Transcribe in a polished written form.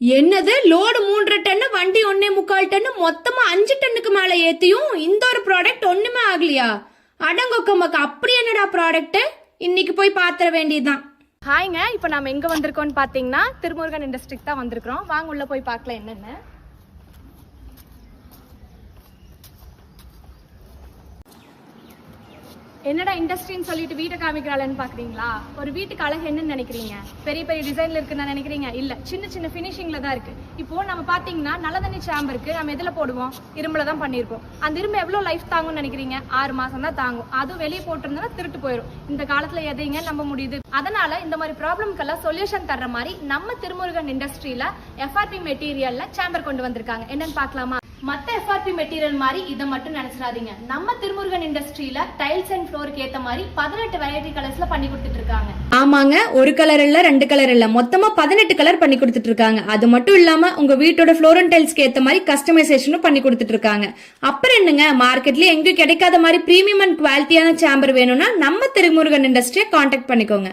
என்னது load 3.5 ton வண்டி 1.25 ton மொத்தமா 5 டன்னுக்கு மேல ஏத்தியும் இந்த ஒரு ப்ராடக்ட் ஒண்ணுமே ஆகலையா? அடங்கொக்கமக்கு அப்படி என்னடா ப்ராடக்ட்? இன்னைக்கு போய் பாத்திர வேண்டியதுதான். ஹாய்ங்க, இப்போ நாம எங்க வந்திருக்கோம்னு பாத்தீங்கன்னா திருமுருகன் இண்டஸ்ட்ரிக்கு தான் வந்திருக்கிறோம். வாங்க உள்ள போய் பார்க்கலாம் என்னன்னு. என்னடா இண்டஸ்ட்ரின்னு சொல்லிட்டு வீட்டை காமிக்கிறாளன்னு பாக்குறீங்களா? ஒரு வீட்டுக்கு அழகு என்னன்னு நினைக்கிறீங்க? பெரிய பெரிய டிசைன்ல இருக்குன்னு நினைக்கிறீங்க? இல்ல, சின்ன சின்ன பினிஷிங்ல தான் இருக்கு. இப்போ நம்ம பாத்தீங்கன்னா நல்ல தண்ணி சாம்பருக்கு நம்ம எதுல போடுவோம்? இரும்புல தான் பண்ணிருக்கோம். அந்த இரும்பு எவ்வளவு லைஃப் தாங்கும்னு நினைக்கிறீங்க? 6 மாசம் தான் தாங்கும். அதுவும் வெளியே போட்டிருந்தா திருட்டு போயிடும். இந்த காலத்துல எதையுங்க நம்ப முடியுது? அதனால இந்த மாதிரி ப்ராப்ளம்க்கெல்லாம் சொல்யூஷன் தர்ற மாதிரி நம்ம திருமுருகன் இண்டஸ்ட்ரியில எஃப்ஆர்பி மெட்டீரியல்ல சாம்பர் கொண்டு வந்திருக்காங்க. என்னன்னு பாக்கலாமா? மத்த எஃப்ஆர்பி மெட்டீரியல் மாதிரி இதை மட்டும் நினைச்சிடாதீங்க. நம்ம திருமுருகன் இண்டஸ்ட்ரியில டைல்ஸ் அண்ட் ஃப்ளோருக்கு ஏத்த மாதிரி 18 வெரைட்டி கலர்ஸ்ல பண்ணி கொடுத்துட்டு இருக்காங்க. ஆமாங்க, ஒரு கலர் இல்ல, 2 கலர் இல்ல, மொத்தமா 18 கலர் பண்ணி கொடுத்துட்டு இருக்காங்க. அது மட்டும் இல்லாம உங்க வீட்டோட ஃப்ளோர் அண்ட் டைல்ஸ்க்கு ஏத்த மாதிரி கஸ்டமைசேஷனும் பண்ணி கொடுத்துட்டு இருக்காங்க. அப்புறம் என்னங்க, மார்க்கெட்ல எங்கேயும் கிடைக்காத மாதிரி பிரீமியம் அண்ட் குவாலிட்டியான சாம்பர் வேணும்னா நம்ம திருமுருகன் இண்டஸ்ட்ரியை கான்டாக்ட் பண்ணிக்கோங்க.